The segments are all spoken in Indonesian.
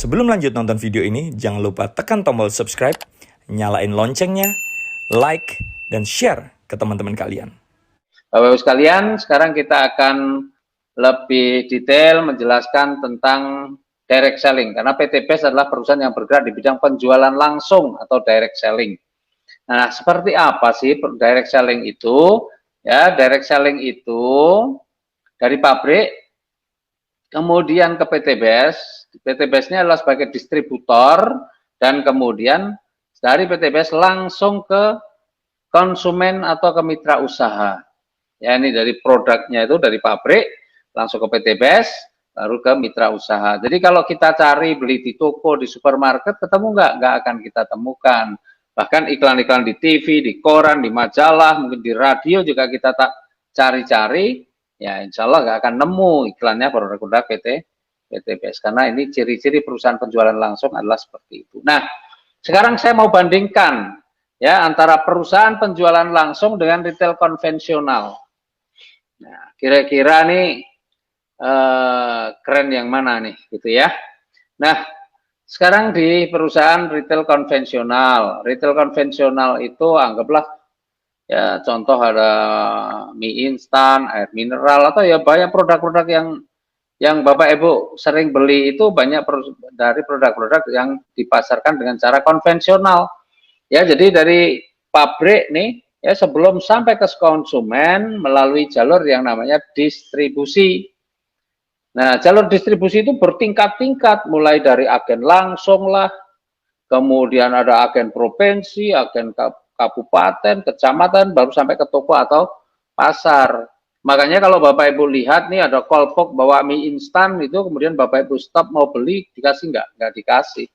Sebelum lanjut nonton video ini, jangan lupa tekan tombol subscribe, nyalain loncengnya, like, dan share ke teman-teman kalian. Bapak-Ibu sekalian, sekarang kita akan lebih detail menjelaskan tentang direct selling, karena PT BES adalah perusahaan yang bergerak di bidang penjualan langsung atau direct selling. Nah, seperti apa sih direct selling itu? Ya, direct selling itu dari pabrik kemudian ke PT BES. PT BES-nya adalah sebagai distributor, dan kemudian dari PT BES langsung ke konsumen atau ke mitra usaha. Ya, ini dari produknya itu dari pabrik langsung ke PT BES, baru ke mitra usaha. Jadi kalau kita cari beli di toko, di supermarket, ketemu nggak? Nggak akan kita temukan. Bahkan iklan-iklan di TV, di koran, di majalah, mungkin di radio juga kita tak cari-cari, ya insya Allah nggak akan nemu iklannya produk-produk PT BES. Karena ini ciri-ciri perusahaan penjualan langsung adalah seperti itu. Nah, sekarang saya mau bandingkan ya antara perusahaan penjualan langsung dengan retail konvensional. Nah, kira-kira nih keren yang mana nih, gitu ya. Nah, sekarang di perusahaan retail konvensional itu anggaplah ya contoh ada mie instan, air mineral, atau ya banyak produk-produk yang Bapak Ibu sering beli itu banyak dari produk-produk yang dipasarkan dengan cara konvensional. Ya, jadi dari pabrik nih ya sebelum sampai ke konsumen melalui jalur yang namanya distribusi. Nah, jalur distribusi itu bertingkat-tingkat, mulai dari agen langsung lah, kemudian ada agen provinsi, agen kabupaten, kecamatan, baru sampai ke toko atau pasar. Makanya kalau Bapak Ibu lihat nih ada kolpok bawa mie instan itu, kemudian Bapak Ibu stop mau beli, dikasih nggak? Nggak dikasih.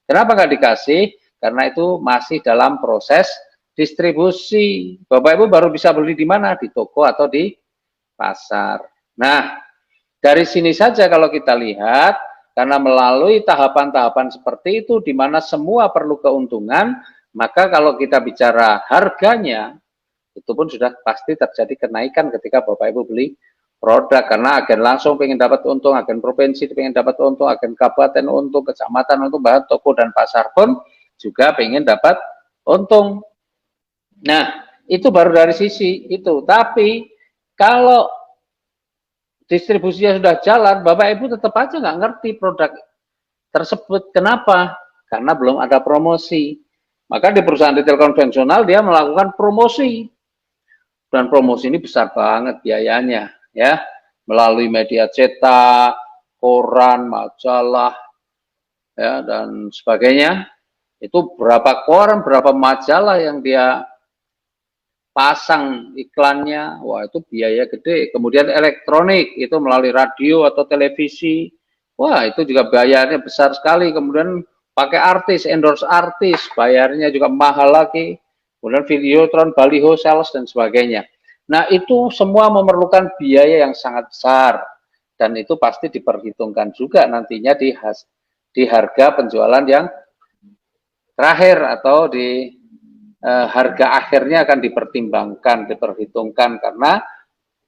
Kenapa nggak dikasih? Karena itu masih dalam proses distribusi. Bapak Ibu baru bisa beli di mana? Di toko atau di pasar. Nah, dari sini saja kalau kita lihat, karena melalui tahapan-tahapan seperti itu, di mana semua perlu keuntungan, maka kalau kita bicara harganya, itu pun sudah pasti terjadi kenaikan ketika Bapak Ibu beli produk, karena agen langsung pengen dapat untung, agen provinsi pengen dapat untung, agen kabupaten untung, kecamatan untung, bahkan toko dan pasar pun juga pengen dapat untung. Nah, itu baru dari sisi itu. Tapi kalau distribusinya sudah jalan, Bapak Ibu tetap aja nggak ngerti produk tersebut. Kenapa? Karena belum ada promosi. Maka di perusahaan retail konvensional dia melakukan promosi, dan promosi ini besar banget biayanya, ya, melalui media cetak, koran, majalah, ya, dan sebagainya. Itu berapa koran, berapa majalah yang dia pasang iklannya, wah itu biaya gede. Kemudian elektronik itu melalui radio atau televisi, wah itu juga bayarnya besar sekali. Kemudian pakai artis, endorse artis, bayarnya juga mahal lagi. Kemudian videotron, baliho, sales dan sebagainya. Nah itu semua memerlukan biaya yang sangat besar, dan itu pasti diperhitungkan juga nantinya di harga penjualan yang terakhir atau di harga akhirnya akan dipertimbangkan, diperhitungkan, karena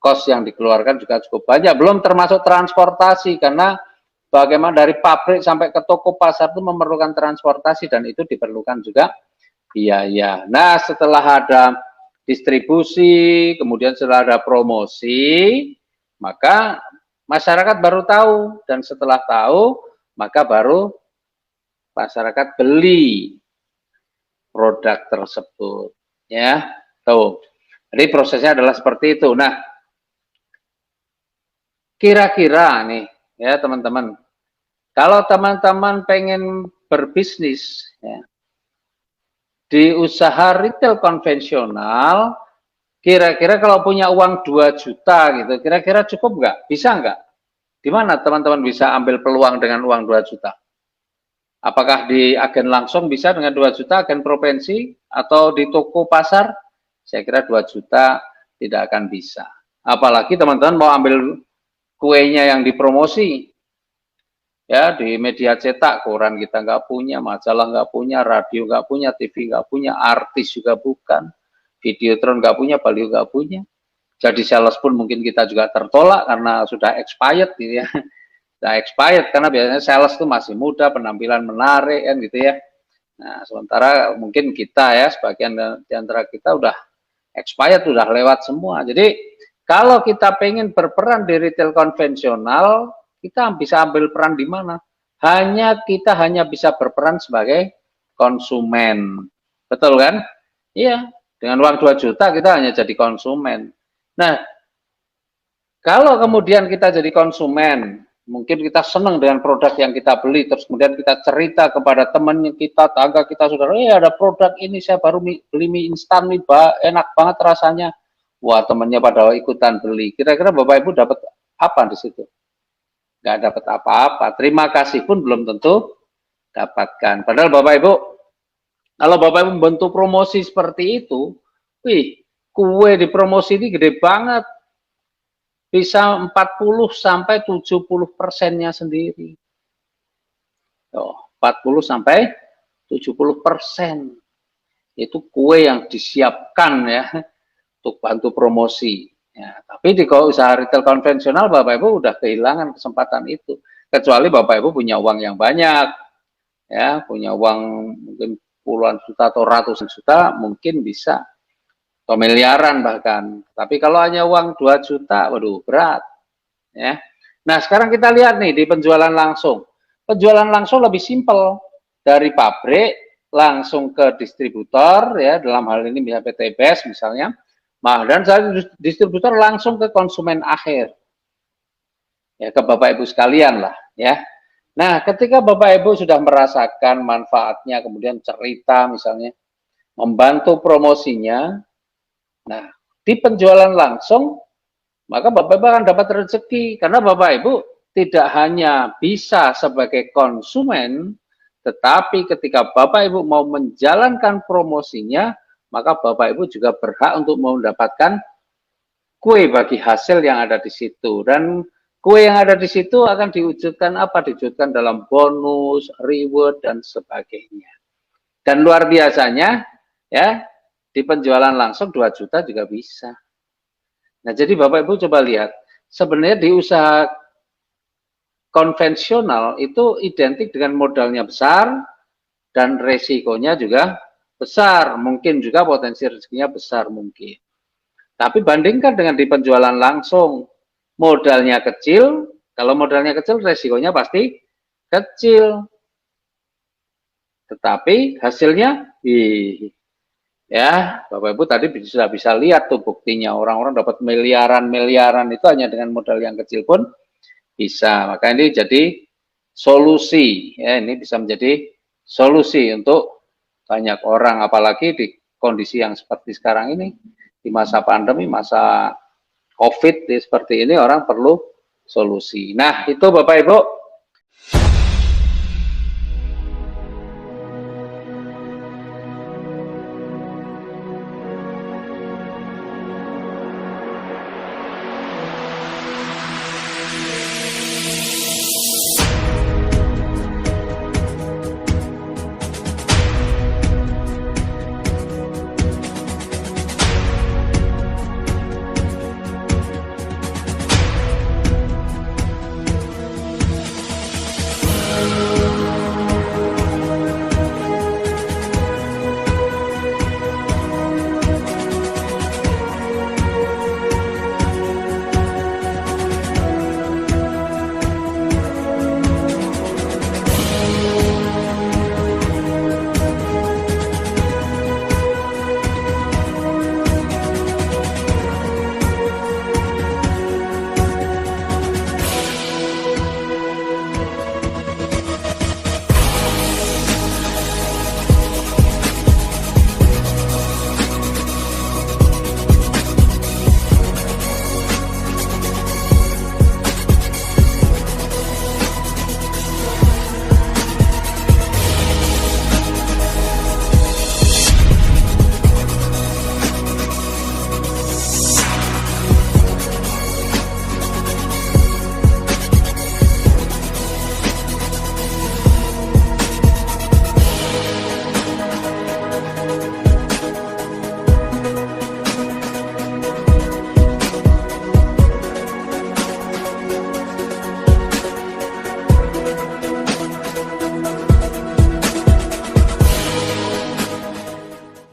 kos yang dikeluarkan juga cukup banyak. Belum termasuk transportasi, karena bagaimana dari pabrik sampai ke toko pasar itu memerlukan transportasi, dan itu diperlukan juga biaya. Nah, setelah ada distribusi, kemudian setelah ada promosi, maka masyarakat baru tahu, dan setelah tahu, maka baru masyarakat beli produk tersebut, ya. Tuh. Jadi prosesnya adalah seperti itu. Nah, kira-kira nih ya teman-teman, kalau teman-teman pengen berbisnis ya, di usaha retail konvensional, kira-kira kalau punya uang 2 juta gitu, kira-kira cukup nggak? Bisa nggak? Di mana teman-teman bisa ambil peluang dengan uang 2 juta? Apakah di agen langsung bisa dengan 2 juta, agen provinsi, atau di toko pasar? Saya kira 2 juta tidak akan bisa. Apalagi teman-teman mau ambil kuenya yang dipromosi. Ya, di media cetak, koran kita nggak punya, majalah nggak punya, radio nggak punya, TV nggak punya, artis juga bukan, videotron nggak punya, baliho nggak punya. Jadi sales pun mungkin kita juga tertolak karena sudah expired gitu ya. Udah expired, karena biasanya sales itu masih muda, penampilan menarik kan gitu ya. Nah, sementara mungkin kita ya, sebagian di antara kita udah expired, udah lewat semua. Jadi kalau kita pengen berperan di retail konvensional, kita bisa ambil peran di mana? Kita hanya bisa berperan sebagai konsumen. Betul kan? Iya, dengan uang 2 juta kita hanya jadi konsumen. Nah, kalau kemudian kita jadi konsumen, mungkin kita senang dengan produk yang kita beli, terus kemudian kita cerita kepada teman kita, tangga kita, saudara, ada produk ini, saya baru beli mie instan nih, enak banget rasanya. Wah, temannya pada ikutan beli. Kira-kira Bapak Ibu dapat apa di situ? Nggak dapat apa-apa. Terima kasih pun belum tentu dapatkan. Padahal Bapak Ibu, kalau Bapak Ibu membentuk promosi seperti itu, wih, kue di promosi ini gede banget. Bisa 40 sampai 70%-nya sendiri. Tuh, 40 sampai 70%. Itu kue yang disiapkan ya untuk bantu promosi. Ya, tapi di usaha retail konvensional Bapak Ibu udah kehilangan kesempatan itu. Kecuali Bapak Ibu punya uang yang banyak, ya, punya uang mungkin puluhan juta atau ratusan juta, mungkin bisa, atau miliaran bahkan. Tapi kalau hanya uang 2 juta, waduh berat. Ya. Nah sekarang kita lihat nih di penjualan langsung. Penjualan langsung lebih simpel, dari pabrik langsung ke distributor, ya, dalam hal ini misalnya PT BES misalnya. Nah, dan distributor langsung ke konsumen akhir, ya, ke Bapak Ibu sekalian lah, ya. Nah, ketika Bapak Ibu sudah merasakan manfaatnya, kemudian cerita misalnya, membantu promosinya, nah, di penjualan langsung, maka Bapak Ibu akan dapat rezeki, karena Bapak Ibu tidak hanya bisa sebagai konsumen, tetapi ketika Bapak Ibu mau menjalankan promosinya, maka Bapak Ibu juga berhak untuk mendapatkan kue bagi hasil yang ada di situ. Dan kue yang ada di situ akan diwujudkan apa? Diwujudkan dalam bonus, reward, dan sebagainya. Dan luar biasanya, ya, di penjualan langsung 2 juta juga bisa. Nah, jadi Bapak Ibu coba lihat, sebenarnya di usaha konvensional itu identik dengan modalnya besar dan resikonya juga besar, mungkin juga potensi rezekinya besar mungkin. Tapi bandingkan dengan di penjualan langsung, modalnya kecil, kalau modalnya kecil resikonya pasti kecil. Tetapi hasilnya, ya, Bapak Ibu tadi sudah bisa lihat tuh buktinya, orang-orang dapat miliaran-miliaran itu hanya dengan modal yang kecil pun bisa. Maka ini jadi solusi, ya, ini bisa menjadi solusi untuk banyak orang, apalagi di kondisi yang seperti sekarang ini, di masa pandemi, masa COVID seperti ini, orang perlu solusi. Nah, itu Bapak Ibu